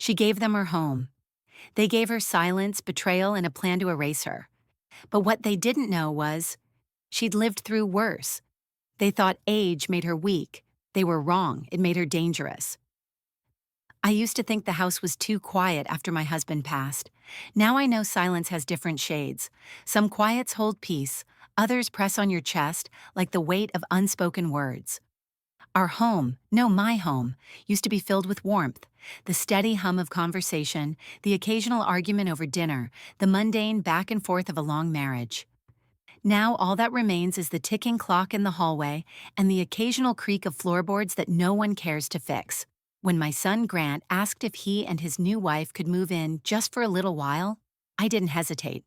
She gave them her home. They gave her silence, betrayal, and a plan to erase her. But what they didn't know was she'd lived through worse. They thought age made her weak. They were wrong. It made her dangerous. I used to think the house was too quiet after my husband passed. Now I know silence has different shades. Some quiets hold peace, others press on your chest like the weight of unspoken words. Our home, no, my home, used to be filled with warmth, the steady hum of conversation, the occasional argument over dinner, the mundane back and forth of a long marriage. Now all that remains is the ticking clock in the hallway and the occasional creak of floorboards that no one cares to fix. When my son Grant asked if he and his new wife could move in just for a little while, I didn't hesitate.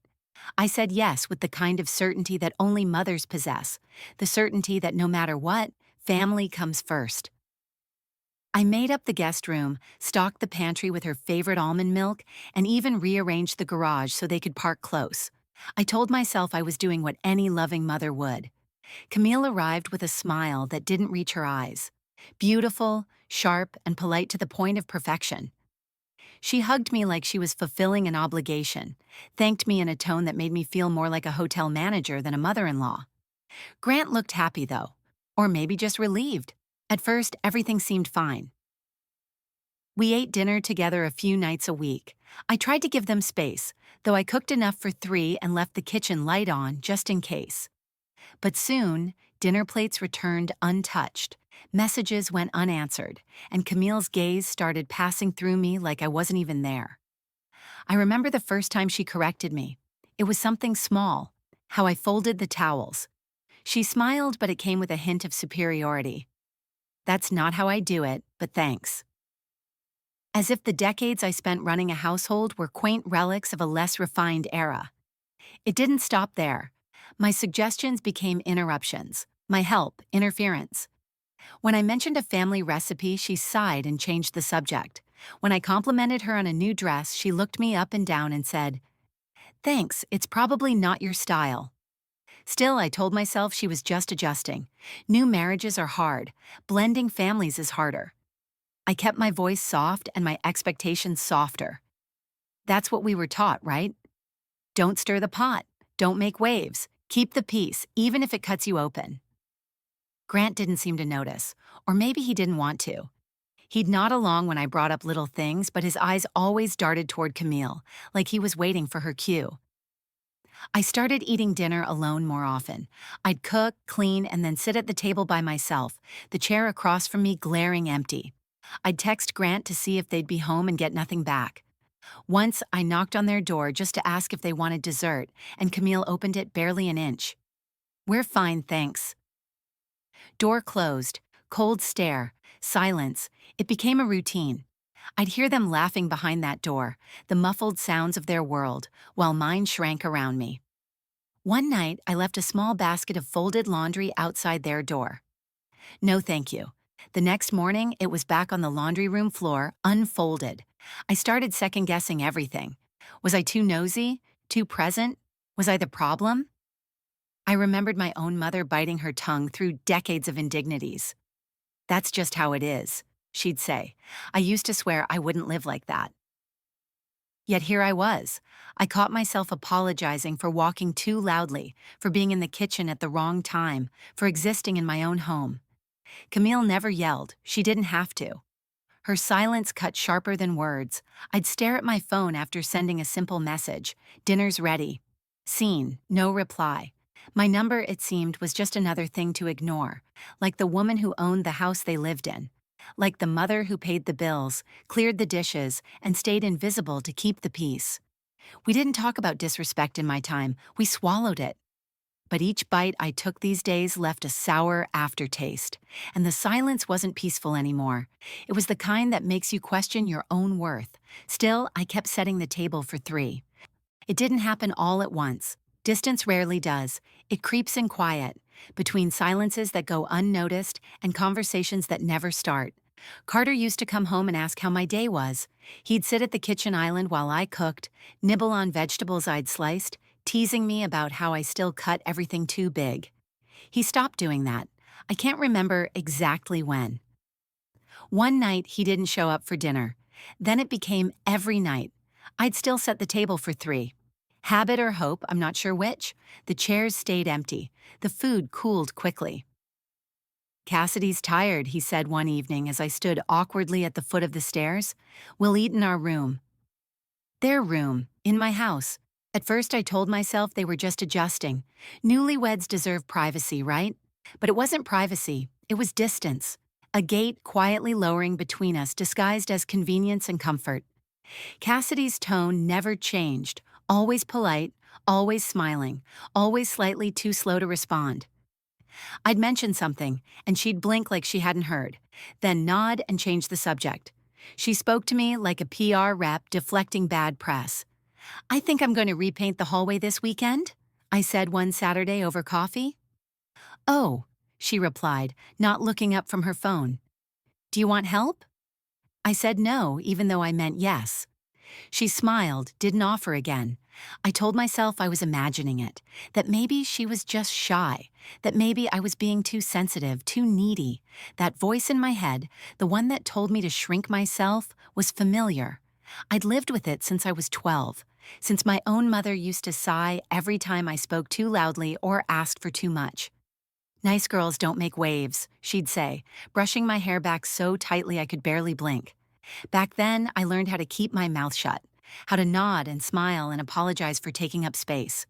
I said yes with the kind of certainty that only mothers possess, the certainty that no matter what, family comes first. I made up the guest room, stocked the pantry with her favorite almond milk, and even rearranged the garage so they could park close. I told myself I was doing what any loving mother would. Camille arrived with a smile that didn't reach her eyes. Beautiful, sharp, and polite to the point of perfection. She hugged me like she was fulfilling an obligation, thanked me in a tone that made me feel more like a hotel manager than a mother-in-law. Grant looked happy, though, or maybe just relieved. At first, everything seemed fine. We ate dinner together a few nights a week. I tried to give them space, though I cooked enough for 3 and left the kitchen light on just in case. But soon, dinner plates returned untouched, messages went unanswered, and Camille's gaze started passing through me like I wasn't even there. I remember the first time she corrected me. It was something small, how I folded the towels. She smiled, but it came with a hint of superiority. That's not how I do it, but thanks. As if the decades I spent running a household were quaint relics of a less refined era. It didn't stop there. My suggestions became interruptions, my help, interference. When I mentioned a family recipe, she sighed and changed the subject. When I complimented her on a new dress, she looked me up and down and said, "Thanks, it's probably not your style." Still, I told myself she was just adjusting. New marriages are hard. Blending families is harder. I kept my voice soft and my expectations softer. That's what we were taught, right? Don't stir the pot. Don't make waves. Keep the peace, even if it cuts you open. Grant didn't seem to notice, or maybe he didn't want to. He'd nod along when I brought up little things, but his eyes always darted toward Camille, like he was waiting for her cue. I started eating dinner alone more often. I'd cook, clean, and then sit at the table by myself, the chair across from me glaring empty. I'd text Grant to see if they'd be home and get nothing back. Once, I knocked on their door just to ask if they wanted dessert, and Camille opened it barely an inch. "We're fine, thanks." Door closed, cold stare, silence. It became a routine. I'd hear them laughing behind that door, the muffled sounds of their world, while mine shrank around me. One night, I left a small basket of folded laundry outside their door. No thank you. The next morning, it was back on the laundry room floor, unfolded. I started second-guessing everything. Was I too nosy? Too present? Was I the problem? I remembered my own mother biting her tongue through decades of indignities. "That's just how it is," she'd say. I used to swear I wouldn't live like that. Yet here I was. I caught myself apologizing for walking too loudly, for being in the kitchen at the wrong time, for existing in my own home. Camille never yelled. She didn't have to. Her silence cut sharper than words. I'd stare at my phone after sending a simple message. "Dinner's ready." Seen, no reply. My number, it seemed, was just another thing to ignore, like the woman who owned the house they lived in, like the mother who paid the bills, cleared the dishes, and stayed invisible to keep the peace. We didn't talk about disrespect in my time. We swallowed it. But each bite I took these days left a sour aftertaste, and the silence wasn't peaceful anymore. It was the kind that makes you question your own worth. Still, I kept setting the table for 3. It didn't happen all at once. Distance rarely does. It creeps in quiet, between silences that go unnoticed and conversations that never start. Carter used to come home and ask how my day was. He'd sit at the kitchen island while I cooked, nibble on vegetables I'd sliced, teasing me about how I still cut everything too big. He stopped doing that. I can't remember exactly when. One night, he didn't show up for dinner. Then it became every night. I'd still set the table for three. Habit or hope, I'm not sure which. The chairs stayed empty. The food cooled quickly. Cassidy's tired, he said one evening as I stood awkwardly at the foot of the stairs. We'll eat in our room. Their room, in my house. At first I told myself they were just adjusting. Newlyweds deserve privacy, right? But it wasn't privacy, it was distance. A gate quietly lowering between us disguised as convenience and comfort. Cassidy's tone never changed, always polite, always smiling, always slightly too slow to respond. I'd mention something, and she'd blink like she hadn't heard, then nod and change the subject. She spoke to me like a PR rep deflecting bad press. "I think I'm going to repaint the hallway this weekend," I said one Saturday over coffee. "Oh," she replied, not looking up from her phone. "Do you want help?" I said no, even though I meant yes. She smiled, didn't offer again. I told myself I was imagining it, that maybe she was just shy, that maybe I was being too sensitive, too needy. That voice in my head, the one that told me to shrink myself, was familiar. I'd lived with it since I was 12, since my own mother used to sigh every time I spoke too loudly or asked for too much. "Nice girls don't make waves," she'd say, brushing my hair back so tightly I could barely blink. Back then, I learned how to keep my mouth shut, how to nod and smile and apologize for taking up space.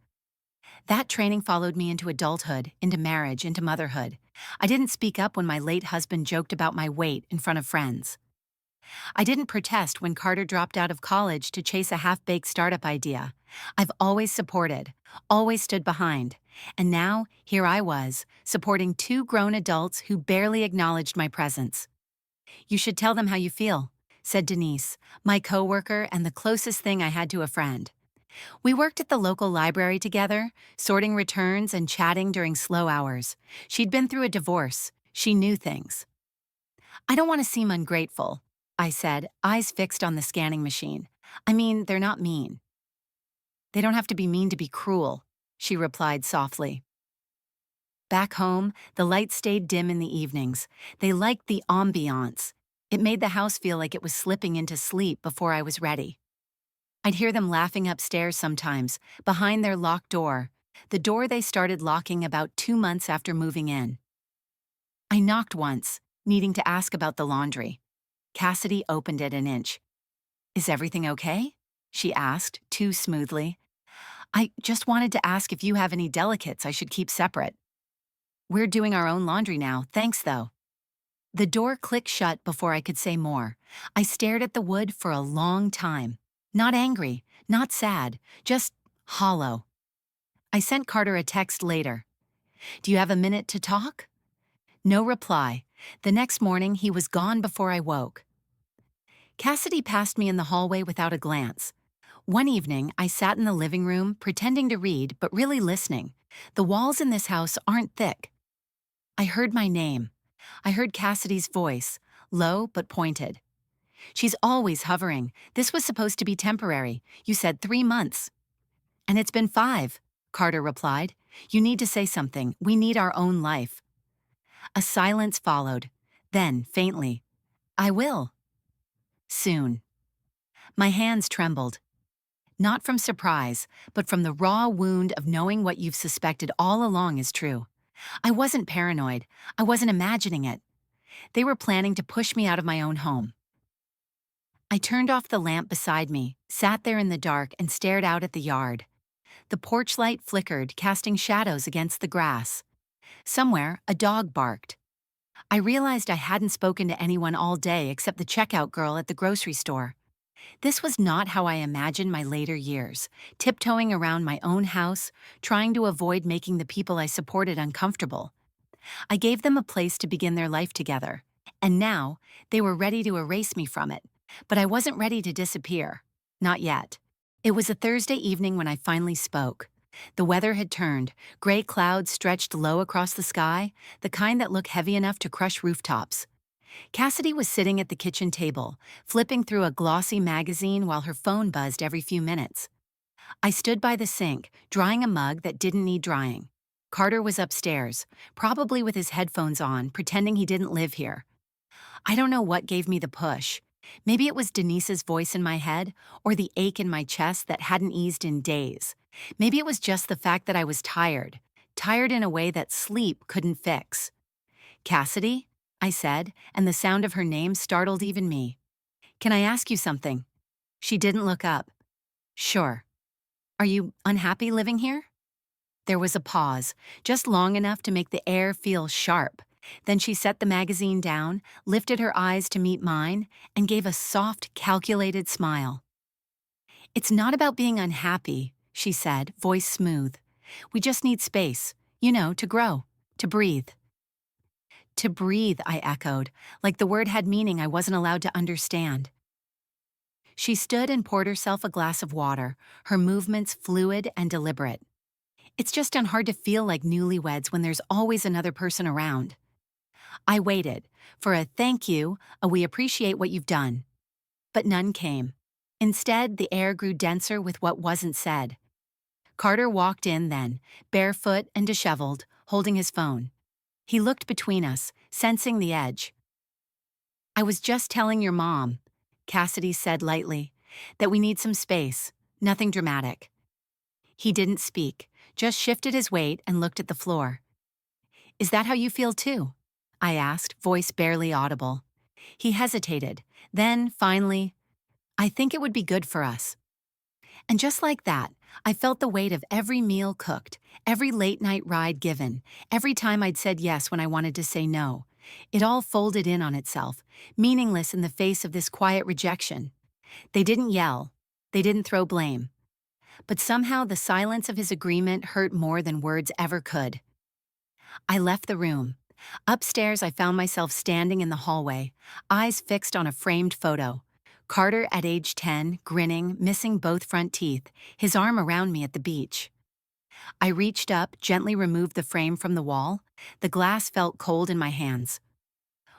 That training followed me into adulthood, into marriage, into motherhood. I didn't speak up when my late husband joked about my weight in front of friends. I didn't protest when Carter dropped out of college to chase a half-baked startup idea. I've always supported, always stood behind. And now, here I was, supporting two grown adults who barely acknowledged my presence. "You should tell them how you feel," said Denise, my coworker and the closest thing I had to a friend. We worked at the local library together, sorting returns and chatting during slow hours. She'd been through a divorce. She knew things. "I don't want to seem ungrateful," I said, eyes fixed on the scanning machine. "I mean, they're not mean." "They don't have to be mean to be cruel," she replied softly. Back home, the lights stayed dim in the evenings. They liked the ambiance. It made the house feel like it was slipping into sleep before I was ready. I'd hear them laughing upstairs sometimes, behind their locked door, the door they started locking about 2 months after moving in. I knocked once, needing to ask about the laundry. Cassidy opened it an inch. "Is everything okay?" she asked, too smoothly. "I just wanted to ask if you have any delicates I should keep separate." "We're doing our own laundry now, thanks though." The door clicked shut before I could say more. I stared at the wood for a long time. Not angry, not sad, just hollow. I sent Carter a text later. "Do you have a minute to talk?" No reply. The next morning, he was gone before I woke. Cassidy passed me in the hallway without a glance. One evening, I sat in the living room, pretending to read, but really listening. The walls in this house aren't thick. I heard my name. I heard Cassidy's voice, low but pointed. "She's always hovering. This was supposed to be temporary. You said 3 months." "And it's been 5, Carter replied. "You need to say something. We need our own life." A silence followed. Then, faintly, "I will. Soon." My hands trembled. Not from surprise, but from the raw wound of knowing what you've suspected all along is true. I wasn't paranoid. I wasn't imagining it. They were planning to push me out of my own home. I turned off the lamp beside me, sat there in the dark, and stared out at the yard. The porch light flickered, casting shadows against the grass. Somewhere, a dog barked. I realized I hadn't spoken to anyone all day except the checkout girl at the grocery store. This was not how I imagined my later years, tiptoeing around my own house, trying to avoid making the people I supported uncomfortable. I gave them a place to begin their life together, and now they were ready to erase me from it. But I wasn't ready to disappear. Not yet. It was a Thursday evening when I finally spoke. The weather had turned, gray clouds stretched low across the sky, the kind that look heavy enough to crush rooftops. Cassidy was sitting at the kitchen table, flipping through a glossy magazine while her phone buzzed every few minutes. I stood by the sink, drying a mug that didn't need drying. Carter was upstairs, probably with his headphones on, pretending he didn't live here. I don't know what gave me the push. Maybe it was Denise's voice in my head or the ache in my chest that hadn't eased in days. Maybe it was just the fact that I was tired, tired in a way that sleep couldn't fix. Cassidy? I said, and the sound of her name startled even me. Can I ask you something? She didn't look up. Sure. Are you unhappy living here? There was a pause, just long enough to make the air feel sharp. Then she set the magazine down, lifted her eyes to meet mine, and gave a soft, calculated smile. It's not about being unhappy, she said, voice smooth. We just need space, to grow, to breathe. To breathe, I echoed, like the word had meaning I wasn't allowed to understand. She stood and poured herself a glass of water, her movements fluid and deliberate. It's just hard to feel like newlyweds when there's always another person around. I waited for a thank you, a we appreciate what you've done. But none came. Instead, the air grew denser with what wasn't said. Carter walked in then, barefoot and disheveled, holding his phone. He looked between us, sensing the edge. I was just telling your mom, Cassidy said lightly, that we need some space, nothing dramatic. He didn't speak, just shifted his weight and looked at the floor. Is that how you feel too? I asked, voice barely audible. He hesitated, then, finally, I think it would be good for us. And just like that, I felt the weight of every meal cooked, every late-night ride given, every time I'd said yes when I wanted to say no. It all folded in on itself, meaningless in the face of this quiet rejection. They didn't yell. They didn't throw blame. But somehow the silence of his agreement hurt more than words ever could. I left the room. Upstairs, I found myself standing in the hallway, eyes fixed on a framed photo. Carter at age 10, grinning, missing both front teeth, his arm around me at the beach. I reached up, gently removed the frame from the wall. The glass felt cold in my hands.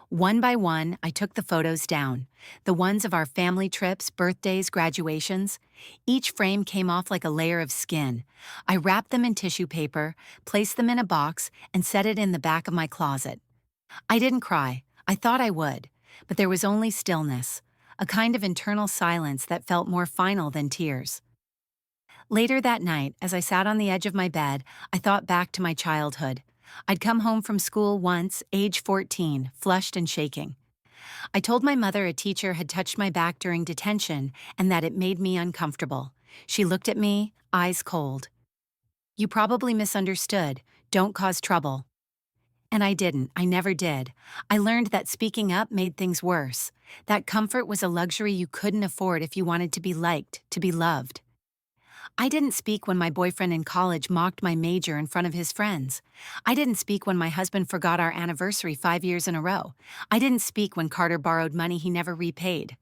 One by one, I took the photos down, the ones of our family trips, birthdays, graduations. Each frame came off like a layer of skin. I wrapped them in tissue paper, placed them in a box, and set it in the back of my closet. I didn't cry. I thought I would, but there was only stillness, a kind of internal silence that felt more final than tears. Later that night, as I sat on the edge of my bed, I thought back to my childhood. I'd come home from school once, age 14, flushed and shaking. I told my mother a teacher had touched my back during detention and that it made me uncomfortable. She looked at me, eyes cold. You probably misunderstood. Don't cause trouble. And I didn't. I never did. I learned that speaking up made things worse. That comfort was a luxury you couldn't afford if you wanted to be liked, to be loved. I didn't speak when my boyfriend in college mocked my major in front of his friends. I didn't speak when my husband forgot our anniversary 5 years in a row. I didn't speak when Carter borrowed money he never repaid.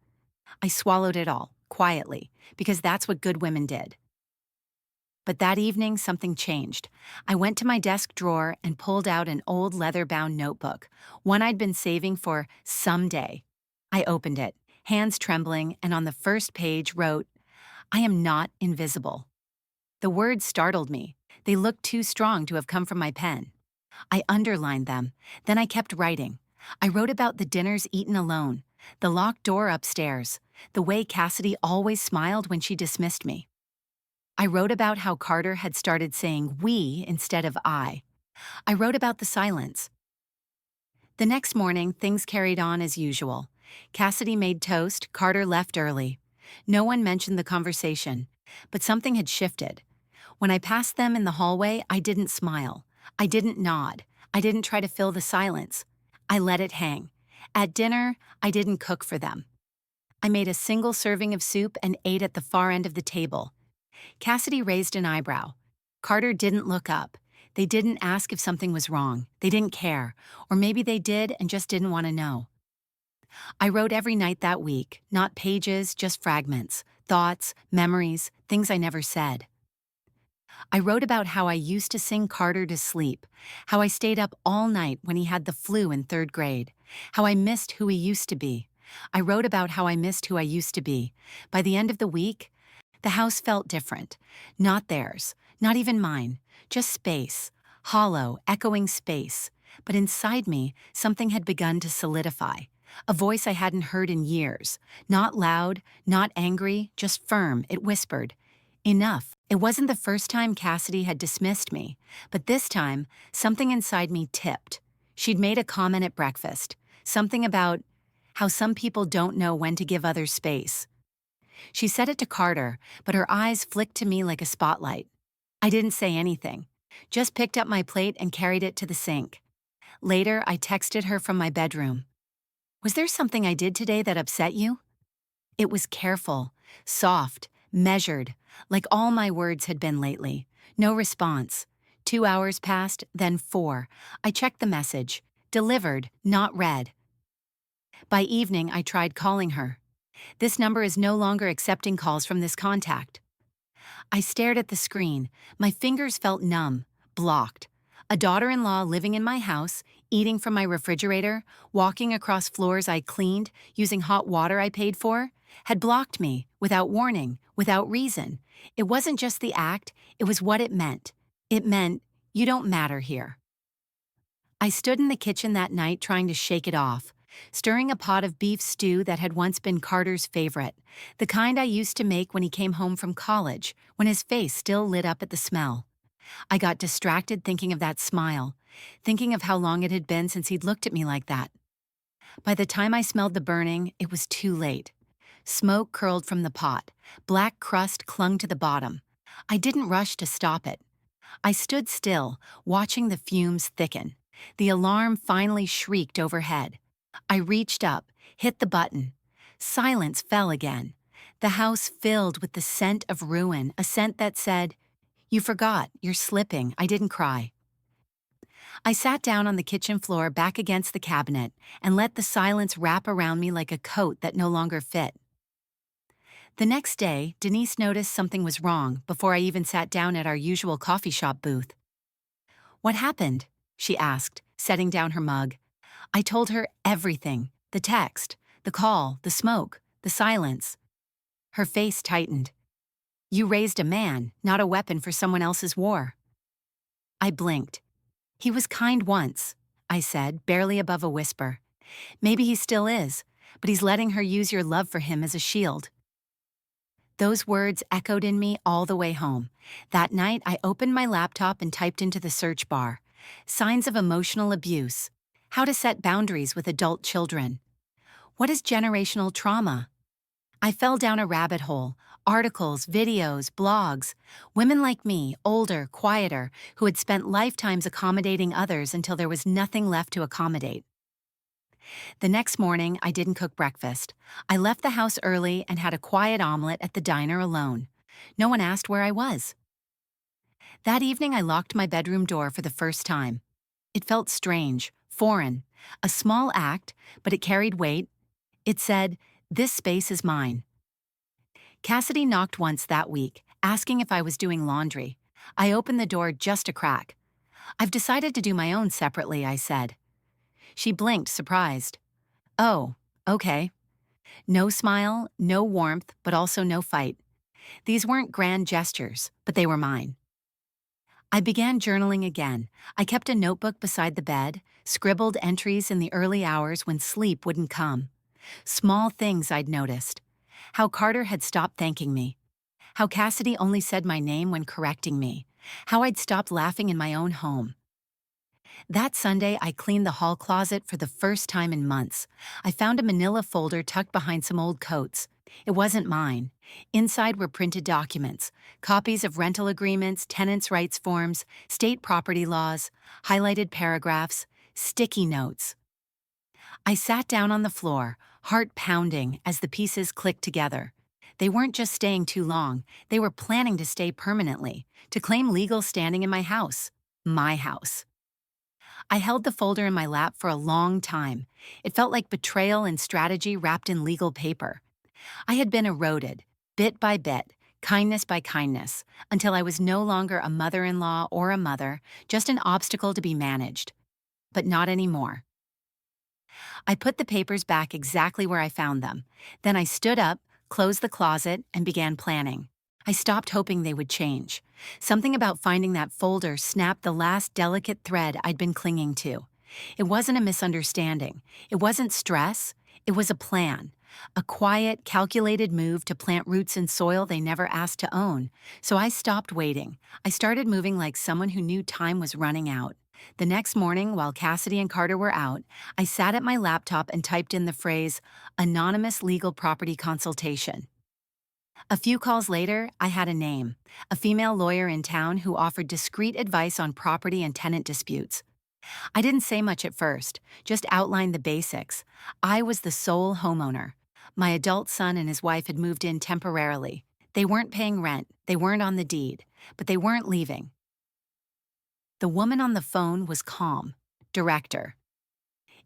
I swallowed it all, quietly, because that's what good women did. But that evening, something changed. I went to my desk drawer and pulled out an old leather-bound notebook, one I'd been saving for someday. I opened it, hands trembling, and on the first page wrote, I am not invisible. The words startled me. They looked too strong to have come from my pen. I underlined them. Then I kept writing. I wrote about the dinners eaten alone, the locked door upstairs, the way Cassidy always smiled when she dismissed me. I wrote about how Carter had started saying we instead of I. I wrote about the silence. The next morning, things carried on as usual. Cassidy made toast, Carter left early. No one mentioned the conversation, but something had shifted. When I passed them in the hallway, I didn't smile. I didn't nod. I didn't try to fill the silence. I let it hang. At dinner, I didn't cook for them. I made a single serving of soup and ate at the far end of the table. Cassidy raised an eyebrow. Carter didn't look up. They didn't ask if something was wrong. They didn't care. Or maybe they did and just didn't want to know. I wrote every night that week, not pages, just fragments, thoughts, memories, things I never said. I wrote about how I used to sing Carter to sleep, how I stayed up all night when he had the flu in 3rd grade, how I missed who he used to be. I wrote about how I missed who I used to be. By the end of the week, the house felt different. Not theirs, not even mine, just space, hollow, echoing space. But inside me, something had begun to solidify. A voice I hadn't heard in years. Not loud, not angry, just firm. It whispered, "Enough." It wasn't the first time Cassidy had dismissed me, but this time, something inside me tipped. She'd made a comment at breakfast, something about how some people don't know when to give others space. She said it to Carter, but her eyes flicked to me like a spotlight. I didn't say anything, just picked up my plate and carried it to the sink. Later, I texted her from my bedroom. "Was there something I did today that upset you?" It was careful, soft, measured, like all my words had been lately. No response. 2 hours passed, then 4. I checked the message. Delivered, not read. By evening, I tried calling her. "This number is no longer accepting calls from this contact." I stared at the screen. My fingers felt numb, blocked. A daughter-in-law living in my house, eating from my refrigerator, walking across floors I cleaned, using hot water I paid for, had blocked me, without warning, without reason. It wasn't just the act, it was what it meant. It meant, you don't matter here. I stood in the kitchen that night trying to shake it off, stirring a pot of beef stew that had once been Carter's favorite, the kind I used to make when he came home from college, when his face still lit up at the smell. I got distracted thinking of that smile, thinking of how long it had been since he'd looked at me like that. By the time I smelled the burning, it was too late. Smoke curled from the pot. Black crust clung to the bottom. I didn't rush to stop it. I stood still, watching the fumes thicken. The alarm finally shrieked overhead. I reached up, hit the button. Silence fell again. The house filled with the scent of ruin, a scent that said, "You forgot, you're slipping, I didn't cry." I sat down on the kitchen floor back against the cabinet and let the silence wrap around me like a coat that no longer fit. The next day, Denise noticed something was wrong before I even sat down at our usual coffee shop booth. "What happened?" she asked, setting down her mug. I told her everything, the text, the call, the smoke, the silence. Her face tightened. "You raised a man, not a weapon for someone else's war." I blinked. "He was kind once," I said, barely above a whisper. "Maybe he still is, but he's letting her use your love for him as a shield." Those words echoed in me all the way home. That night, I opened my laptop and typed into the search bar, "Signs of emotional abuse. How to set boundaries with adult children. What is generational trauma?" I fell down a rabbit hole. Articles, videos, blogs. Women like me, older, quieter, who had spent lifetimes accommodating others until there was nothing left to accommodate. The next morning, I didn't cook breakfast. I left the house early and had a quiet omelet at the diner alone. No one asked where I was. That evening, I locked my bedroom door for the first time. It felt strange, foreign, a small act, but it carried weight. It said, "This space is mine." Cassidy knocked once that week, asking if I was doing laundry. I opened the door just a crack. "I've decided to do my own separately," I said. She blinked, surprised. "Oh, okay." No smile, no warmth, but also no fight. These weren't grand gestures, but they were mine. I began journaling again. I kept a notebook beside the bed, scribbled entries in the early hours when sleep wouldn't come. Small things I'd noticed. How Carter had stopped thanking me. How Cassidy only said my name when correcting me. How I'd stopped laughing in my own home. That Sunday, I cleaned the hall closet for the first time in months. I found a manila folder tucked behind some old coats. It wasn't mine. Inside were printed documents, copies of rental agreements, tenants' rights forms, state property laws, highlighted paragraphs, sticky notes. I sat down on the floor, heart pounding as the pieces clicked together. They weren't just staying too long, they were planning to stay permanently, to claim legal standing in my house. My house. I held the folder in my lap for a long time. It felt like betrayal and strategy wrapped in legal paper. I had been eroded, bit by bit, kindness by kindness, until I was no longer a mother-in-law or a mother, just an obstacle to be managed. But not anymore. I put the papers back exactly where I found them. Then I stood up, closed the closet, and began planning. I stopped hoping they would change. Something about finding that folder snapped the last delicate thread I'd been clinging to. It wasn't a misunderstanding. It wasn't stress. It was a plan. A quiet, calculated move to plant roots in soil they never asked to own. So I stopped waiting. I started moving like someone who knew time was running out. The next morning, while Cassidy and Carter were out, I sat at my laptop and typed in the phrase, "anonymous legal property consultation." A few calls later, I had a name, a female lawyer in town who offered discreet advice on property and tenant disputes. I didn't say much at first, just outlined the basics. I was the sole homeowner. My adult son and his wife had moved in temporarily. They weren't paying rent, they weren't on the deed, but they weren't leaving. The woman on the phone was calm. Director.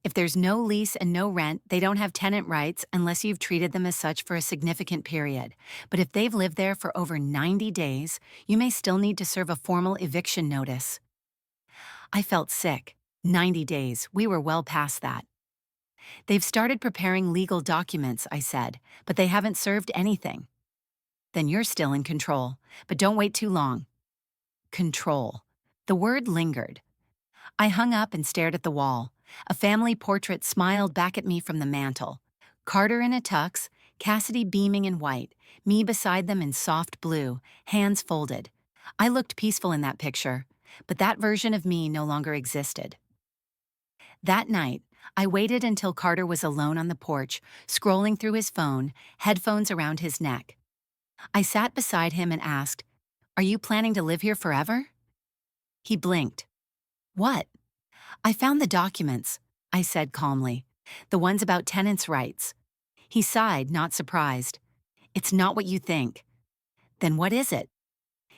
If there's no lease and no rent, they don't have tenant rights unless you've treated them as such for a significant period. But if they've lived there for over 90 days, you may still need to serve a formal eviction notice. I felt sick. 90 days, we were well past that. They've started preparing legal documents, I said, but they haven't served anything. Then you're still in control, but don't wait too long. Control. The word lingered. I hung up and stared at the wall. A family portrait smiled back at me from the mantel. Carter in a tux, Cassidy beaming in white, me beside them in soft blue, hands folded. I looked peaceful in that picture, but that version of me no longer existed. That night, I waited until Carter was alone on the porch, scrolling through his phone, headphones around his neck. I sat beside him and asked, "Are you planning to live here forever?" He blinked. "What?" "I found the documents," I said calmly. "The ones about tenants' rights." He sighed, not surprised. "It's not what you think." "Then what is it?"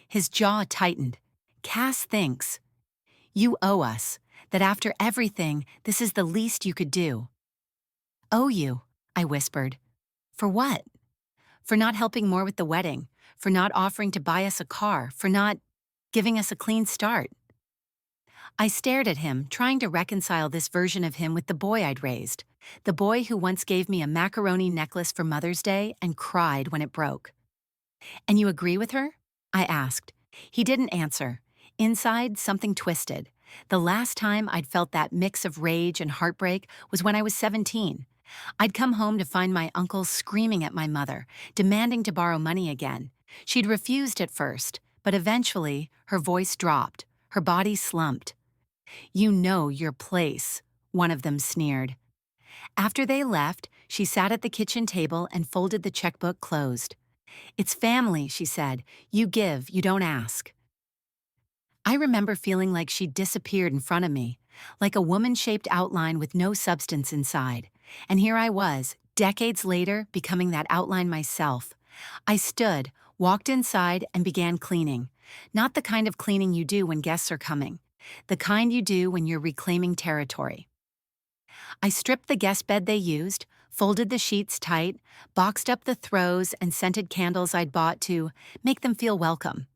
His jaw tightened. "Cass thinks you owe us, that after everything, this is the least you could do." "Owe you," I whispered. "For what?" "For not helping more with the wedding, for not offering to buy us a car, for not giving us a clean start." I stared at him, trying to reconcile this version of him with the boy I'd raised, the boy who once gave me a macaroni necklace for Mother's Day and cried when it broke. "And you agree with her?" I asked. He didn't answer. Inside, something twisted. The last time I'd felt that mix of rage and heartbreak was when I was 17. I'd come home to find my uncle screaming at my mother, demanding to borrow money again. She'd refused at first, but eventually her voice dropped, her body slumped. "You know your place," one of them sneered. After they left, she sat at the kitchen table and folded the checkbook closed. "It's family," she said. "You give, you don't ask." I remember feeling like she'd disappeared in front of me, like a woman-shaped outline with no substance inside. And here I was, decades later, becoming that outline myself. I stood, walked inside, and began cleaning. Not the kind of cleaning you do when guests are coming. The kind you do when you're reclaiming territory. I stripped the guest bed they used, folded the sheets tight, boxed up the throws, and scented candles I'd bought to make them feel welcome.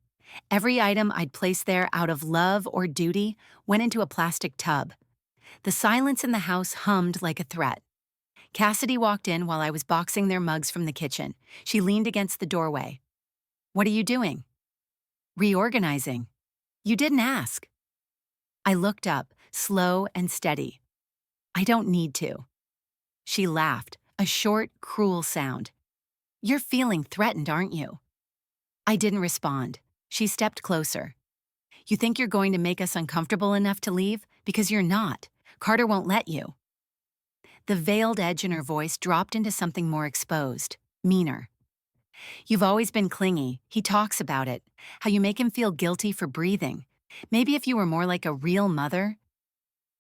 Every item I'd placed there out of love or duty went into a plastic tub. The silence in the house hummed like a threat. Cassidy walked in while I was boxing their mugs from the kitchen. She leaned against the doorway. "What are you doing?" "Reorganizing." "You didn't ask." I looked up, slow and steady. "I don't need to." She laughed, a short, cruel sound. "You're feeling threatened, aren't you?" I didn't respond. She stepped closer. "You think you're going to make us uncomfortable enough to leave? Because you're not. Carter won't let you." The veiled edge in her voice dropped into something more exposed, meaner. "You've always been clingy. He talks about it. How you make him feel guilty for breathing. Maybe if you were more like a real mother."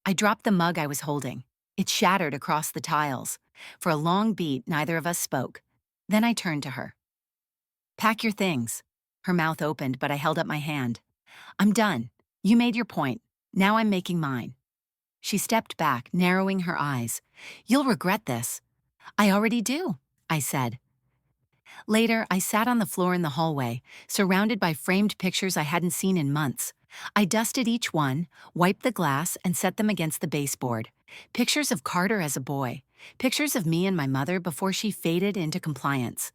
I dropped the mug I was holding. It shattered across the tiles. For a long beat, neither of us spoke. Then I turned to her. "Pack your things." Her mouth opened, but I held up my hand. "I'm done. You made your point. Now I'm making mine." She stepped back, narrowing her eyes. "You'll regret this." "I already do," I said. Later, I sat on the floor in the hallway, surrounded by framed pictures I hadn't seen in months. I dusted each one, wiped the glass, and set them against the baseboard. Pictures of Carter as a boy. Pictures of me and my mother before she faded into compliance.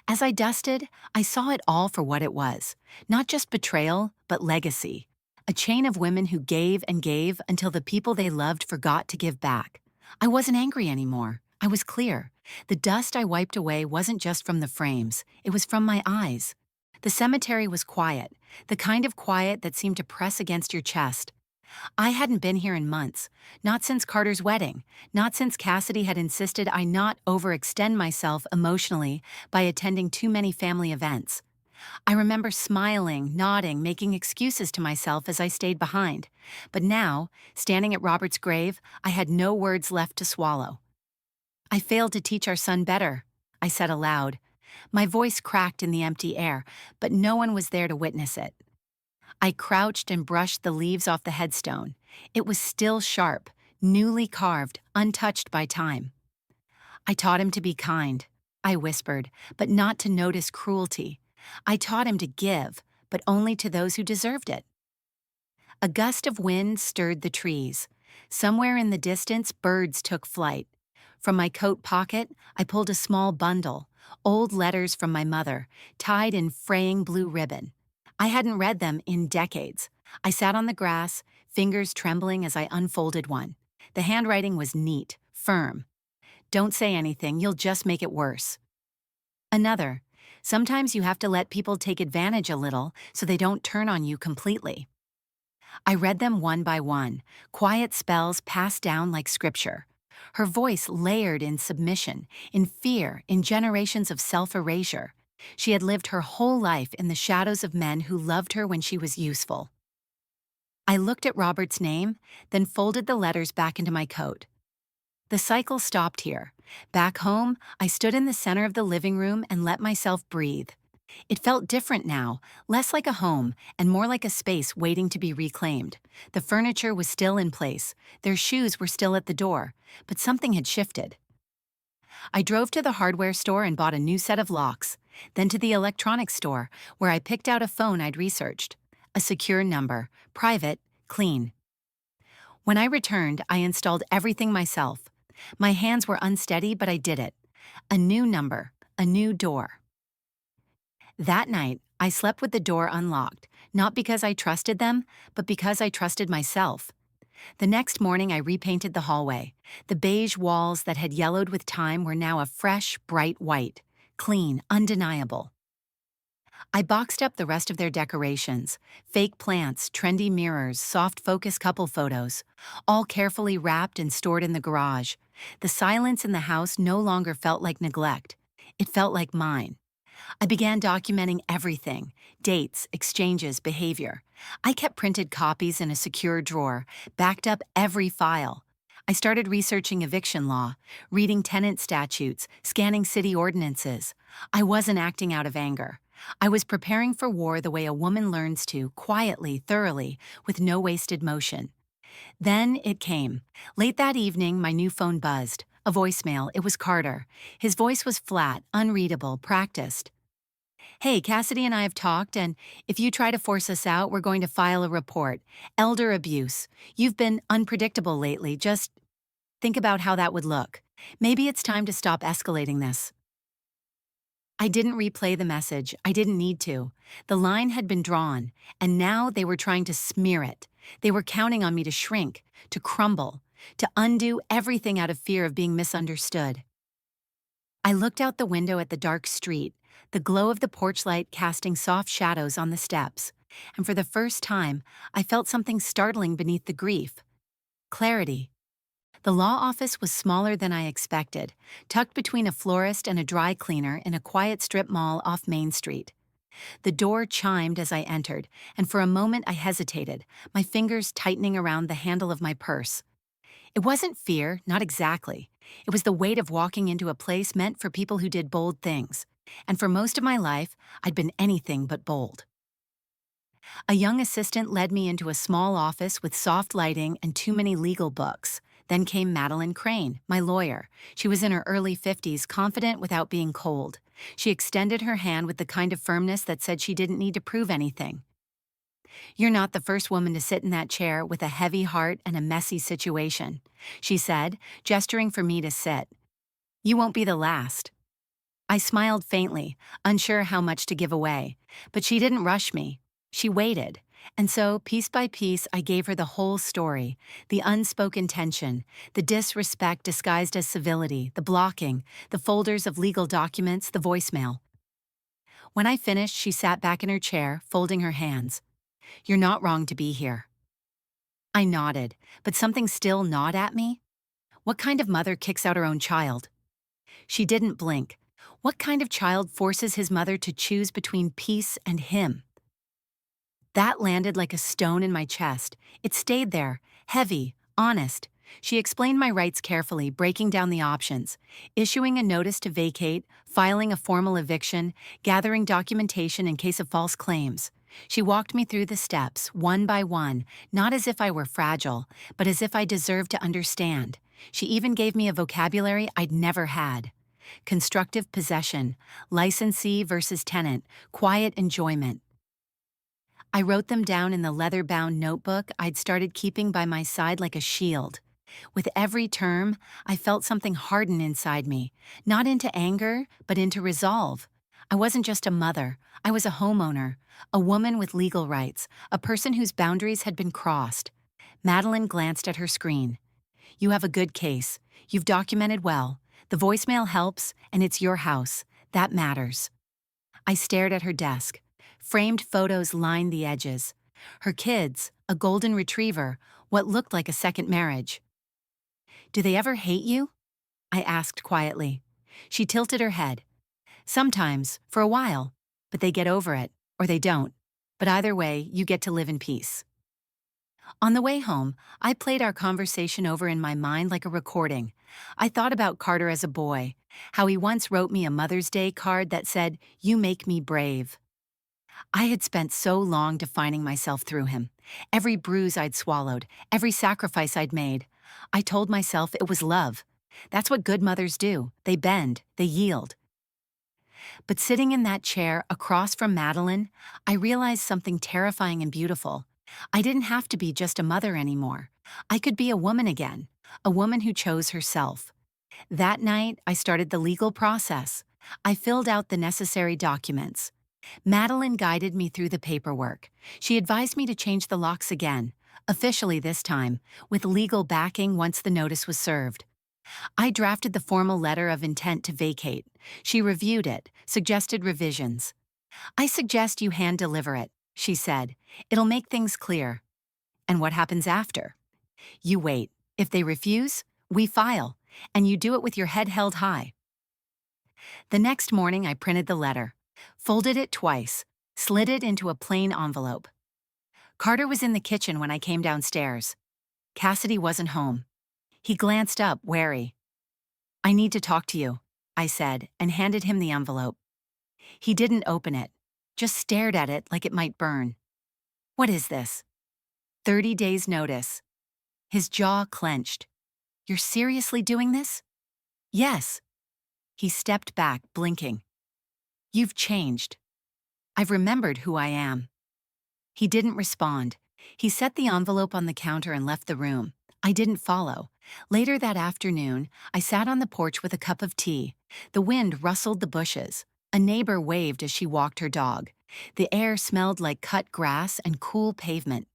As I dusted, I saw it all for what it was. Not just betrayal, but legacy. A chain of women who gave and gave until the people they loved forgot to give back. I wasn't angry anymore. I was clear. The dust I wiped away wasn't just from the frames, it was from my eyes. The cemetery was quiet, the kind of quiet that seemed to press against your chest. I hadn't been here in months, not since Carter's wedding, not since Cassidy had insisted I not overextend myself emotionally by attending too many family events. I remember smiling, nodding, making excuses to myself as I stayed behind. But now, standing at Robert's grave, I had no words left to swallow. I failed to teach our son better, I said aloud. My voice cracked in the empty air, but no one was there to witness it. I crouched and brushed the leaves off the headstone. It was still sharp, newly carved, untouched by time. I taught him to be kind, I whispered, but not to notice cruelty. I taught him to give, but only to those who deserved it. A gust of wind stirred the trees. Somewhere in the distance, birds took flight. From my coat pocket, I pulled a small bundle, old letters from my mother, tied in fraying blue ribbon. I hadn't read them in decades. I sat on the grass, fingers trembling as I unfolded one. The handwriting was neat, firm. Don't say anything, you'll just make it worse. Another. Sometimes you have to let people take advantage a little so they don't turn on you completely. I read them one by one, quiet spells passed down like scripture. Her voice layered in submission, in fear, in generations of self-erasure. She had lived her whole life in the shadows of men who loved her when she was useful. I looked at Robert's name, then folded the letters back into my coat. The cycle stopped here. Back home, I stood in the center of the living room and let myself breathe. It felt different now, less like a home and more like a space waiting to be reclaimed. The furniture was still in place, their shoes were still at the door, but something had shifted. I drove to the hardware store and bought a new set of locks, then to the electronics store, where I picked out a phone I'd researched. A secure number, private, clean. When I returned, I installed everything myself. My hands were unsteady, but I did it. A new number, a new door. That night, I slept with the door unlocked, not because I trusted them, but because I trusted myself. The next morning, I repainted the hallway. The beige walls that had yellowed with time were now a fresh, bright white, clean, undeniable. I boxed up the rest of their decorations, fake plants, trendy mirrors, soft focus couple photos, all carefully wrapped and stored in the garage. The silence in the house no longer felt like neglect. It felt like mine. I began documenting everything, dates, exchanges, behavior. I kept printed copies in a secure drawer, backed up every file. I started researching eviction law, reading tenant statutes, scanning city ordinances. I wasn't acting out of anger. I was preparing for war the way a woman learns to, quietly, thoroughly, with no wasted motion. Then it came. Late that evening, my new phone buzzed. A voicemail. It was Carter. His voice was flat, unreadable, practiced. Hey, Cassidy and I have talked, and if you try to force us out, we're going to file a report. Elder abuse. You've been unpredictable lately. Just think about how that would look. Maybe it's time to stop escalating this. I didn't replay the message. I didn't need to. The line had been drawn, and now they were trying to smear it. They were counting on me to shrink, to crumble, to undo everything out of fear of being misunderstood. I looked out the window at the dark street, the glow of the porch light casting soft shadows on the steps, and for the first time, I felt something startling beneath the grief. Clarity. The law office was smaller than I expected, tucked between a florist and a dry cleaner in a quiet strip mall off Main Street. The door chimed as I entered, and for a moment I hesitated, my fingers tightening around the handle of my purse. It wasn't fear, not exactly. It was the weight of walking into a place meant for people who did bold things. And for most of my life, I'd been anything but bold. A young assistant led me into a small office with soft lighting and too many legal books. Then came Madeline Crane, my lawyer. She was in her early 50s, confident without being cold. She extended her hand with the kind of firmness that said she didn't need to prove anything. You're not the first woman to sit in that chair with a heavy heart and a messy situation, she said, gesturing for me to sit. You won't be the last. I smiled faintly, unsure how much to give away, but she didn't rush me. She waited, And so, piece by piece, I gave her the whole story, the unspoken tension, the disrespect disguised as civility, the blocking, the folders of legal documents, the voicemail. When I finished, she sat back in her chair, folding her hands. "You're not wrong to be here." I nodded, but something still gnawed at me. What kind of mother kicks out her own child? She didn't blink. What kind of child forces his mother to choose between peace and him? That landed like a stone in my chest. It stayed there, heavy, honest. She explained my rights carefully, breaking down the options: issuing a notice to vacate, filing a formal eviction, gathering documentation in case of false claims. She walked me through the steps, one by one, not as if I were fragile, but as if I deserved to understand. She even gave me a vocabulary I'd never had: constructive possession, licensee versus tenant, quiet enjoyment. I wrote them down in the leather-bound notebook I'd started keeping by my side like a shield. With every term, I felt something harden inside me, not into anger, but into resolve. I wasn't just a mother, I was a homeowner, a woman with legal rights, a person whose boundaries had been crossed. Madeline glanced at her screen. "You have a good case. You've documented well. The voicemail helps, and it's your house. That matters." I stared at her desk. Framed photos lined the edges. Her kids, a golden retriever, what looked like a second marriage. "Do they ever hate you?" I asked quietly. She tilted her head. "Sometimes, for a while, but they get over it, or they don't. But either way, you get to live in peace." On the way home, I played our conversation over in my mind like a recording. I thought about Carter as a boy, how he once wrote me a Mother's Day card that said, "You make me brave." I had spent so long defining myself through him. Every bruise I'd swallowed, every sacrifice I'd made. I told myself it was love. That's what good mothers do. They bend, they yield. But sitting in that chair across from Madeline, I realized something terrifying and beautiful. I didn't have to be just a mother anymore. I could be a woman again, a woman who chose herself. That night, I started the legal process. I filled out the necessary documents. Madeline guided me through the paperwork. She advised me to change the locks again, officially this time, with legal backing once the notice was served. I drafted the formal letter of intent to vacate. She reviewed it, suggested revisions. "I suggest you hand deliver it," she said. "It'll make things clear." And what happens after? You wait. If they refuse, we file, and you do it with your head held high. The next morning, I printed the letter, folded it twice, slid it into a plain envelope. Carter was in the kitchen when I came downstairs. Cassidy wasn't home. He glanced up, wary. "I need to talk to you," I said, and handed him the envelope. He didn't open it, just stared at it like it might burn. "What is this?" 30 days' notice. His jaw clenched. "You're seriously doing this?" "Yes." He stepped back, blinking. "You've changed. I've remembered who I am." He didn't respond. He set the envelope on the counter and left the room. I didn't follow. Later that afternoon, I sat on the porch with a cup of tea. The wind rustled the bushes. A neighbor waved as she walked her dog. The air smelled like cut grass and cool pavement.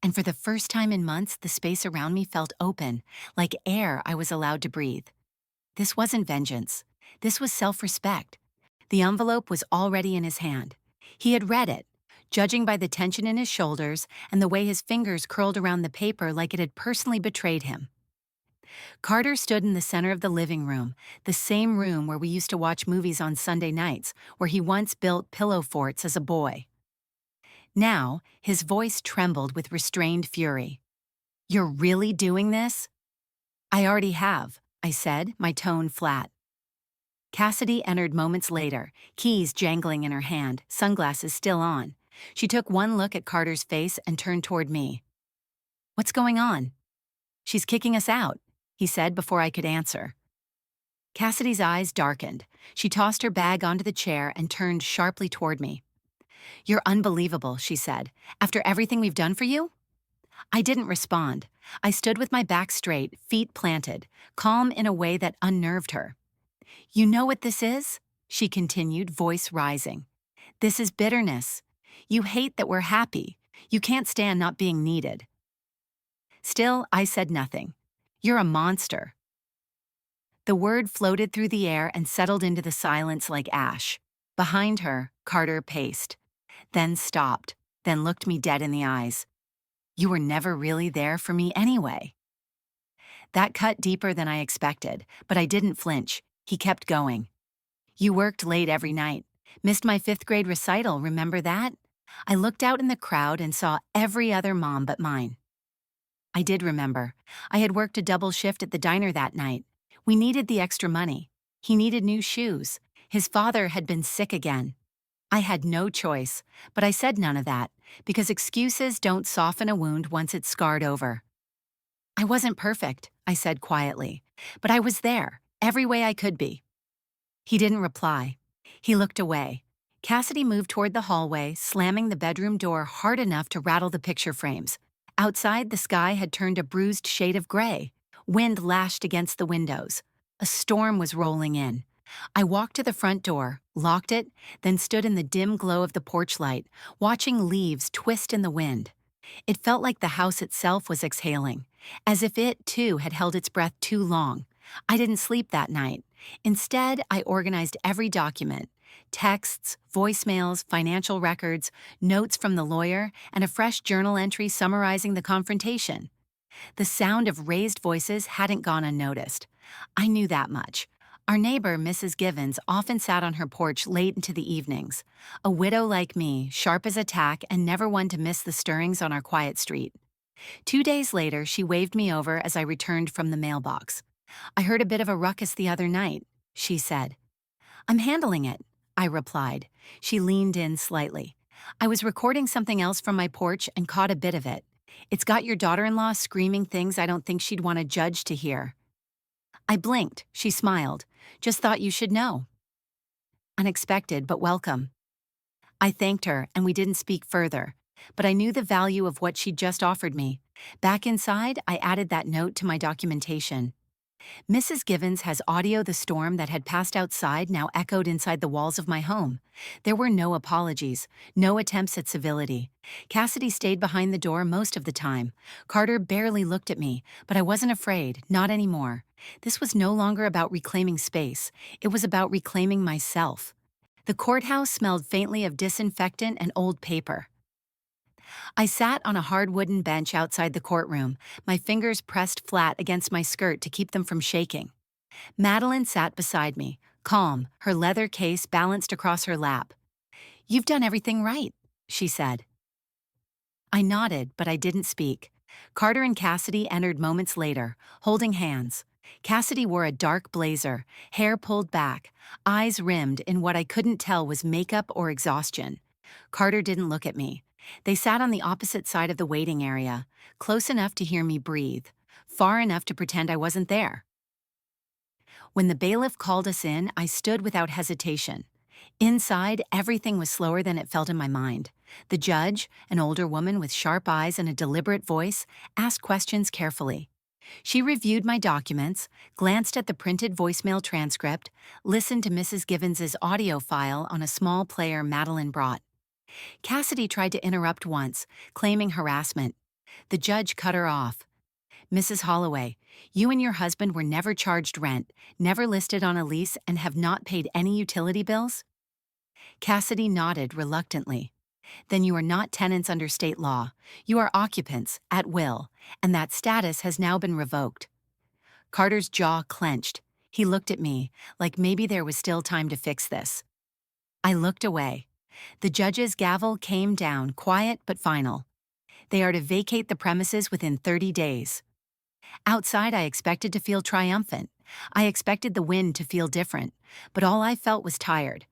And for the first time in months, the space around me felt open, like air I was allowed to breathe. This wasn't vengeance. This was self-respect. The envelope was already in his hand. He had read it, judging by the tension in his shoulders and the way his fingers curled around the paper like it had personally betrayed him. Carter stood in the center of the living room, the same room where we used to watch movies on Sunday nights, where he once built pillow forts as a boy. Now, his voice trembled with restrained fury. "You're really doing this?" "I already have," I said, my tone flat. Cassidy entered moments later, keys jangling in her hand, sunglasses still on. She took one look at Carter's face and turned toward me. "What's going on?" "She's kicking us out," he said before I could answer. Cassidy's eyes darkened. She tossed her bag onto the chair and turned sharply toward me. "You're unbelievable," she said. "After everything we've done for you?" I didn't respond. I stood with my back straight, feet planted, calm in a way that unnerved her. "You know what this is?" she continued, voice rising. "This is bitterness. You hate that we're happy. You can't stand not being needed. Still, I said nothing. You're a monster. The word floated through the air and settled into the silence like ash. Behind her, Carter paced, then stopped, then looked me dead in the eyes. You were never really there for me anyway. That cut deeper than I expected, but I didn't flinch. He kept going. You worked late every night. Missed my fifth grade recital, remember that? I looked out in the crowd and saw every other mom but mine. I did remember. I had worked a double shift at the diner that night. We needed the extra money. He needed new shoes. His father had been sick again. I had no choice, but I said none of that, because excuses don't soften a wound once it's scarred over. I wasn't perfect, I said quietly, but I was there, every way I could be. He didn't reply. He looked away. Cassidy moved toward the hallway, slamming the bedroom door hard enough to rattle the picture frames. Outside, the sky had turned a bruised shade of gray. Wind lashed against the windows. A storm was rolling in. I walked to the front door, locked it, then stood in the dim glow of the porch light, watching leaves twist in the wind. It felt like the house itself was exhaling, as if it, too, had held its breath too long. I didn't sleep that night. Instead, I organized every document: texts, voicemails, financial records, notes from the lawyer, and a fresh journal entry summarizing the confrontation. The sound of raised voices hadn't gone unnoticed. I knew that much. Our neighbor, Mrs. Givens, often sat on her porch late into the evenings. A widow like me, sharp as a tack and never one to miss the stirrings on our quiet street. 2 days later, she waved me over as I returned from the mailbox. I heard a bit of a ruckus the other night, she said. I'm handling it, I replied. She leaned in slightly. I was recording something else from my porch and caught a bit of it. It's got your daughter-in-law screaming things I don't think she'd want a judge to hear. I blinked. She smiled. Just thought you should know. Unexpected, but welcome. I thanked her, and we didn't speak further. But I knew the value of what she'd just offered me. Back inside, I added that note to my documentation. Mrs. Givens has audio the storm that had passed outside now echoed inside the walls of my home. There were no apologies, no attempts at civility. Cassidy stayed behind the door most of the time. Carter barely looked at me, but I wasn't afraid, not anymore. This was no longer about reclaiming space. It was about reclaiming myself. The courthouse smelled faintly of disinfectant and old paper. I sat on a hard wooden bench outside the courtroom, my fingers pressed flat against my skirt to keep them from shaking. Madeline sat beside me, calm, her leather case balanced across her lap. You've done everything right, she said. I nodded, but I didn't speak. Carter and Cassidy entered moments later, holding hands. Cassidy wore a dark blazer, hair pulled back, eyes rimmed in what I couldn't tell was makeup or exhaustion. Carter didn't look at me. They sat on the opposite side of the waiting area, close enough to hear me breathe, far enough to pretend I wasn't there. When the bailiff called us in, I stood without hesitation. Inside, everything was slower than it felt in my mind. The judge, an older woman with sharp eyes and a deliberate voice, asked questions carefully. She reviewed my documents, glanced at the printed voicemail transcript, listened to Mrs. Givens's audio file on a small player Madeline brought. Cassidy tried to interrupt once, claiming harassment. The judge cut her off. Mrs. Holloway, you and your husband were never charged rent, never listed on a lease, and have not paid any utility bills? Cassidy nodded reluctantly. Then you are not tenants under state law. You are occupants, at will, and that status has now been revoked. Carter's jaw clenched. He looked at me, like maybe there was still time to fix this. I looked away. The judge's gavel came down, quiet but final. They are to vacate the premises within 30 days. Outside, I expected to feel triumphant. I expected the wind to feel different, but all I felt was tired.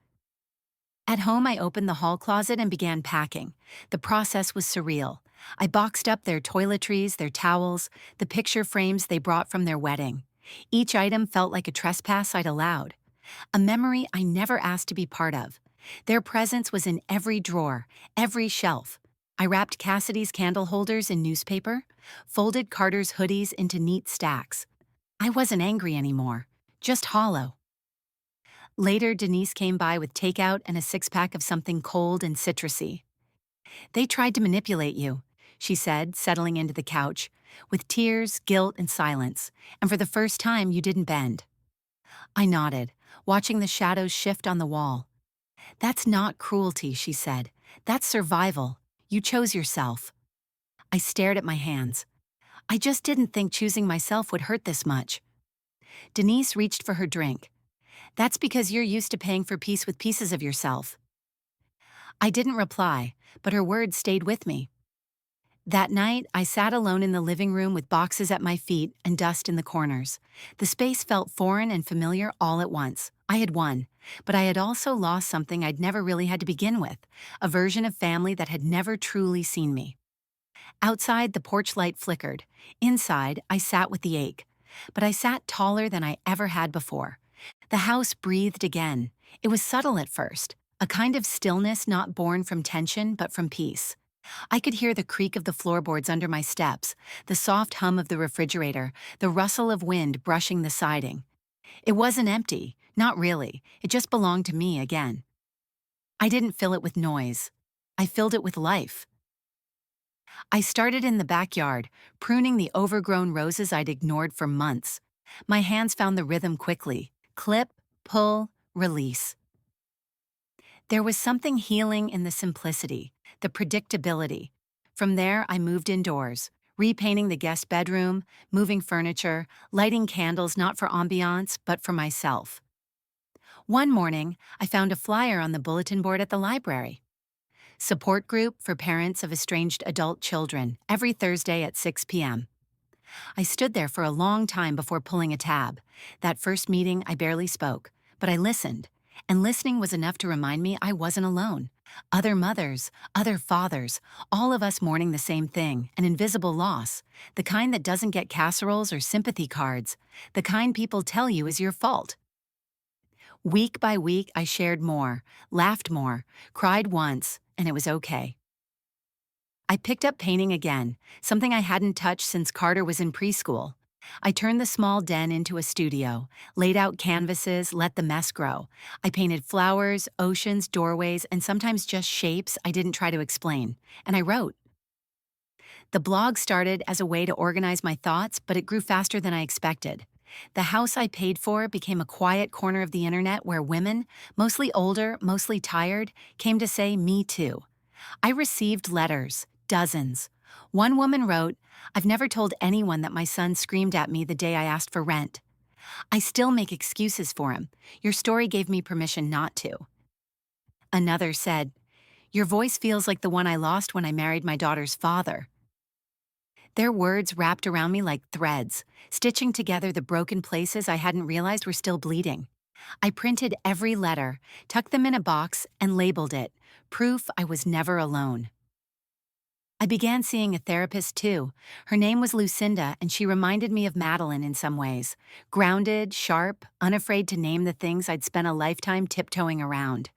At home, I opened the hall closet and began packing. The process was surreal. I boxed up their toiletries, their towels, the picture frames they brought from their wedding. Each item felt like a trespass I'd allowed, a memory I never asked to be part of. Their presence was in every drawer, every shelf. I wrapped Cassidy's candle holders in newspaper, folded Carter's hoodies into neat stacks. I wasn't angry anymore, just hollow. Later, Denise came by with takeout and a six-pack of something cold and citrusy. They tried to manipulate you, she said, settling into the couch, with tears, guilt, and silence, and for the first time you didn't bend. I nodded, watching the shadows shift on the wall. That's not cruelty, she said. That's survival. You chose yourself. I stared at my hands. I just didn't think choosing myself would hurt this much. Denise reached for her drink. That's because you're used to paying for peace with pieces of yourself. I didn't reply, but her words stayed with me. That night, I sat alone in the living room with boxes at my feet and dust in the corners. The space felt foreign and familiar all at once. I had won, but I had also lost something I'd never really had to begin with, a version of family that had never truly seen me. Outside, the porch light flickered. Inside, I sat with the ache. But I sat taller than I ever had before. The house breathed again. It was subtle at first, a kind of stillness not born from tension but from peace. I could hear the creak of the floorboards under my steps, the soft hum of the refrigerator, the rustle of wind brushing the siding. It wasn't empty, not really, it just belonged to me again. I didn't fill it with noise. I filled it with life. I started in the backyard, pruning the overgrown roses I'd ignored for months. My hands found the rhythm quickly. Clip, pull, release. There was something healing in the simplicity, the predictability. From there, I moved indoors, repainting the guest bedroom, moving furniture, lighting candles not for ambiance, but for myself. One morning, I found a flyer on the bulletin board at the library. Support group for parents of estranged adult children, every Thursday at 6 p.m. I stood there for a long time before pulling a tab. That first meeting, I barely spoke, but I listened. And listening was enough to remind me I wasn't alone. Other mothers, other fathers, all of us mourning the same thing, an invisible loss, the kind that doesn't get casseroles or sympathy cards, the kind people tell you is your fault. Week by week, I shared more, laughed more, cried once, and it was okay. I picked up painting again, something I hadn't touched since Carter was in preschool. I turned the small den into a studio, laid out canvases, let the mess grow. I painted flowers, oceans, doorways, and sometimes just shapes I didn't try to explain. And I wrote. The blog started as a way to organize my thoughts, but it grew faster than I expected. The house I paid for became a quiet corner of the internet where women, mostly older, mostly tired, came to say me too. I received letters, dozens. One woman wrote, "I've never told anyone that my son screamed at me the day I asked for rent. I still make excuses for him. Your story gave me permission not to." Another said, "Your voice feels like the one I lost when I married my daughter's father." Their words wrapped around me like threads, stitching together the broken places I hadn't realized were still bleeding. I printed every letter, tucked them in a box, and labeled it, proof I was never alone. I began seeing a therapist too. Her name was Lucinda, and she reminded me of Madeline in some ways. Grounded, sharp, unafraid to name the things I'd spent a lifetime tiptoeing around.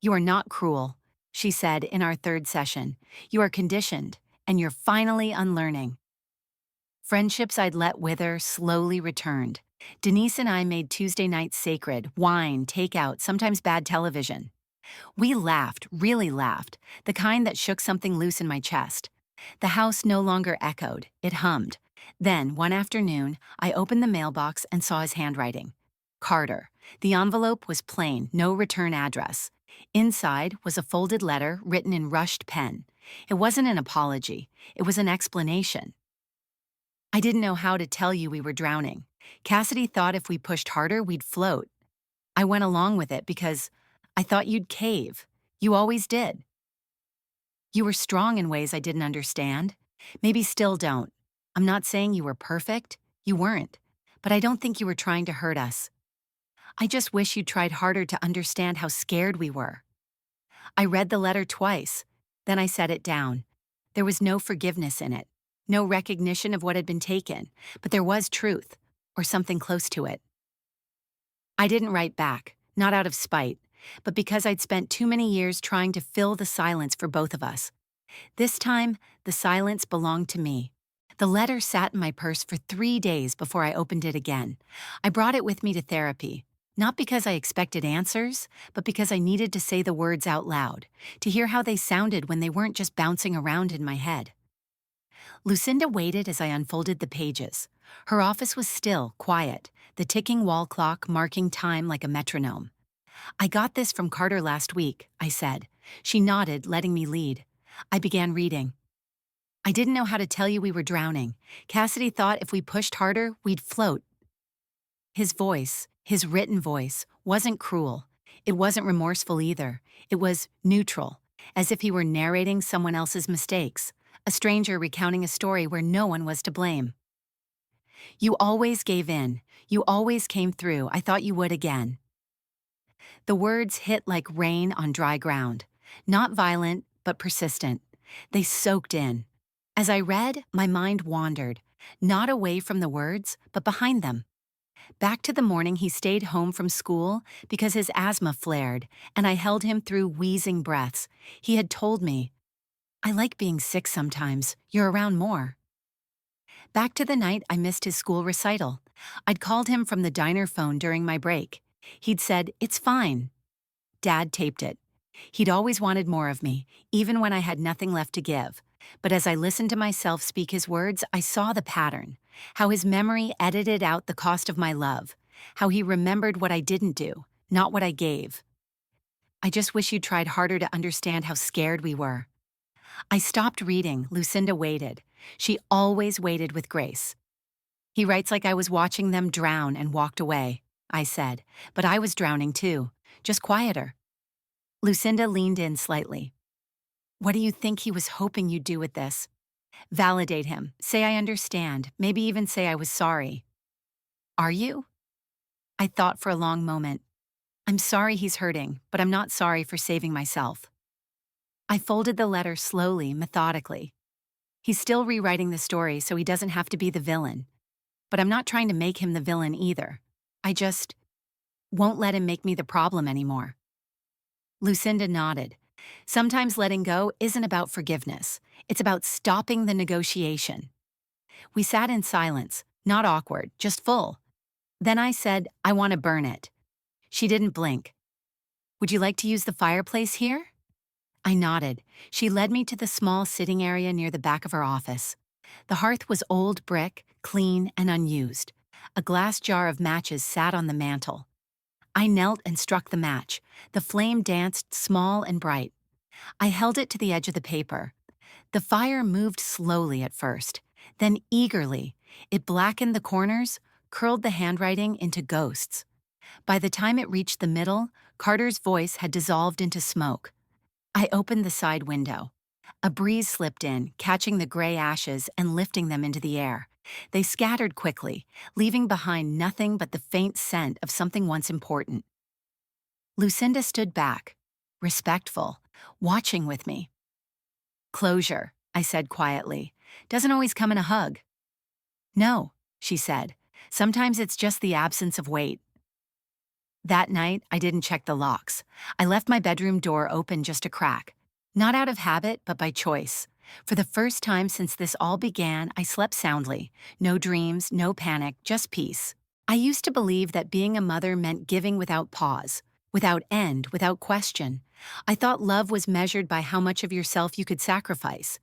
"You are not cruel," she said in our third session. "You are conditioned, and you're finally unlearning." Friendships I'd let wither slowly returned. Denise and I made Tuesday nights sacred, wine, takeout, sometimes bad television. We laughed, really laughed, the kind that shook something loose in my chest. The house no longer echoed, it hummed. Then, one afternoon, I opened the mailbox and saw his handwriting. Carter. The envelope was plain, no return address. Inside was a folded letter written in rushed pen. It wasn't an apology, it was an explanation. "I didn't know how to tell you we were drowning. Cassidy thought if we pushed harder, we'd float. I went along with it because I thought you'd cave. You always did. You were strong in ways I didn't understand. Maybe still don't. I'm not saying you were perfect. You weren't. But I don't think you were trying to hurt us. I just wish you'd tried harder to understand how scared we were." I read the letter twice. Then I set it down. There was no forgiveness in it, no recognition of what had been taken, but there was truth, or something close to it. I didn't write back, not out of spite, but because I'd spent too many years trying to fill the silence for both of us. This time, the silence belonged to me. The letter sat in my purse for 3 days before I opened it again. I brought it with me to therapy. Not because I expected answers, but because I needed to say the words out loud, to hear how they sounded when they weren't just bouncing around in my head. Lucinda waited as I unfolded the pages. Her office was still, quiet, the ticking wall clock marking time like a metronome. "I got this from Carter last week," I said. She nodded, letting me lead. I began reading. "I didn't know how to tell you we were drowning. Cassidy thought if we pushed harder, we'd float." His voice, his written voice, wasn't cruel. It wasn't remorseful either. It was neutral, as if he were narrating someone else's mistakes, a stranger recounting a story where no one was to blame. "You always gave in. You always came through. I thought you would again." The words hit like rain on dry ground. Not violent, but persistent. They soaked in. As I read, my mind wandered, not away from the words, but behind them. Back to the morning he stayed home from school because his asthma flared, and I held him through wheezing breaths. He had told me, "I like being sick sometimes. You're around more." Back to the night I missed his school recital. I'd called him from the diner phone during my break. He'd said, "It's fine." Dad taped it. He'd always wanted more of me, even when I had nothing left to give. But as I listened to myself speak his words, I saw the pattern. How his memory edited out the cost of my love. How he remembered what I didn't do, not what I gave. "I just wish you'd tried harder to understand how scared we were." I stopped reading. Lucinda waited. She always waited with grace. "He writes like I was watching them drown and walked away," I said. "But I was drowning too, just quieter." Lucinda leaned in slightly. "What do you think he was hoping you'd do with this?" "Validate him. Say I understand. Maybe even say I was sorry." "Are you?" I thought for a long moment. "I'm sorry he's hurting, but I'm not sorry for saving myself." I folded the letter slowly, methodically. He's still rewriting the story so he doesn't have to be the villain. But I'm not trying to make him the villain either. I just won't let him make me the problem anymore. Lucinda nodded. Sometimes letting go isn't about forgiveness. It's about stopping the negotiation. We sat in silence, not awkward, just full. Then I said, "I want to burn it." She didn't blink. "Would you like to use the fireplace here?" I nodded. She led me to the small sitting area near the back of her office. The hearth was old brick, clean and unused. A glass jar of matches sat on the mantel. I knelt and struck the match. The flame danced small and bright. I held it to the edge of the paper. The fire moved slowly at first, then eagerly. It blackened the corners, curled the handwriting into ghosts. By the time it reached the middle, Carter's voice had dissolved into smoke. I opened the side window. A breeze slipped in, catching the gray ashes and lifting them into the air. They scattered quickly, leaving behind nothing but the faint scent of something once important. Lucinda stood back, respectful, watching with me. "Closure," I said quietly, "doesn't always come in a hug." "No," she said. "Sometimes it's just the absence of weight." That night, I didn't check the locks. I left my bedroom door open just a crack. Not out of habit, but by choice. For the first time since this all began, I slept soundly. No dreams, no panic, just peace. I used to believe that being a mother meant giving without pause, without end, without question. I thought love was measured by how much of yourself you could sacrifice.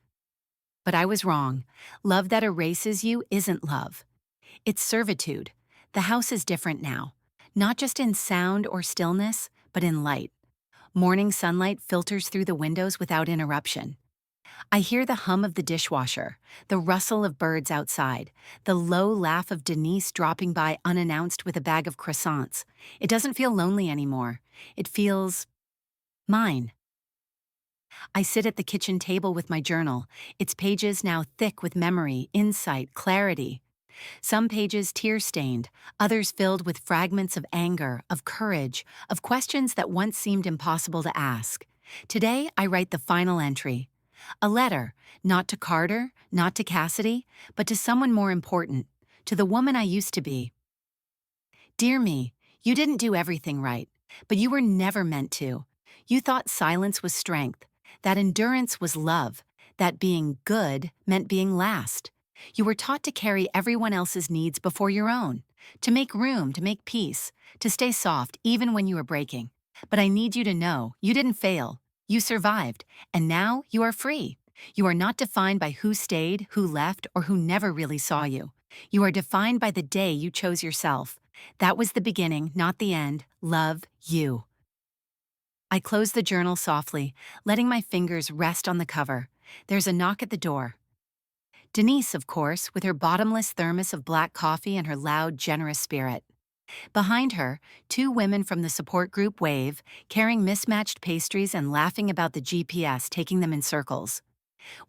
But I was wrong. Love that erases you isn't love. It's servitude. The house is different now. Not just in sound or stillness, but in light. Morning sunlight filters through the windows without interruption. I hear the hum of the dishwasher, the rustle of birds outside, the low laugh of Denise dropping by unannounced with a bag of croissants. It doesn't feel lonely anymore. It feels mine. I sit at the kitchen table with my journal, its pages now thick with memory, insight, clarity. Some pages tear-stained, others filled with fragments of anger, of courage, of questions that once seemed impossible to ask. Today, I write the final entry. A letter, not to Carter, not to Cassidy, but to someone more important, to the woman I used to be. Dear me, you didn't do everything right, but you were never meant to. You thought silence was strength, that endurance was love, that being good meant being last. You were taught to carry everyone else's needs before your own, to make room, to make peace, to stay soft even when you are breaking. But I need you to know you didn't fail. You survived, and now you are free. You are not defined by who stayed, who left, or who never really saw you. You are defined by the day you chose yourself. That was the beginning, not the end. Love, you. I close the journal softly, letting my fingers rest on the cover. There's a knock at the door. Denise, of course, with her bottomless thermos of black coffee and her loud, generous spirit. Behind her, two women from the support group wave, carrying mismatched pastries and laughing about the GPS taking them in circles.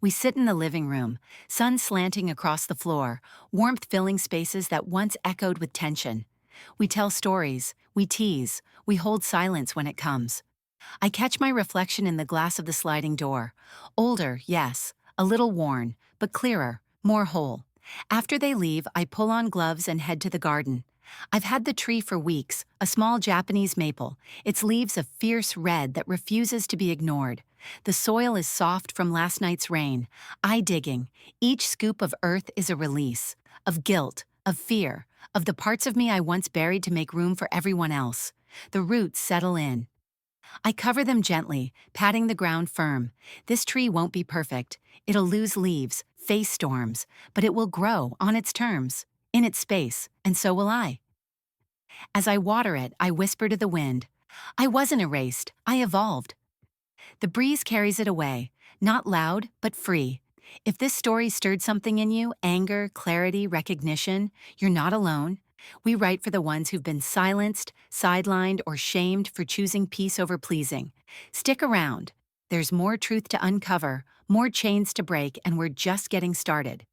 We sit in the living room, sun slanting across the floor, warmth filling spaces that once echoed with tension. We tell stories, we tease, we hold silence when it comes. I catch my reflection in the glass of the sliding door. Older, yes, a little worn, but clearer, more whole. After they leave, I pull on gloves and head to the garden. I've had the tree for weeks, a small Japanese maple, its leaves a fierce red that refuses to be ignored. The soil is soft from last night's rain. I digging. Each scoop of earth is a release. Of guilt, of fear, of the parts of me I once buried to make room for everyone else. The roots settle in. I cover them gently, patting the ground firm. This tree won't be perfect. It'll lose leaves, face storms, but it will grow on its terms, in its space, and so will I. As I water it, I whisper to the wind. I wasn't erased, I evolved. The breeze carries it away, not loud, but free. If this story stirred something in you, anger, clarity, recognition, you're not alone. We write for the ones who've been silenced, sidelined, or shamed for choosing peace over pleasing. Stick around. There's more truth to uncover, more chains to break, and we're just getting started.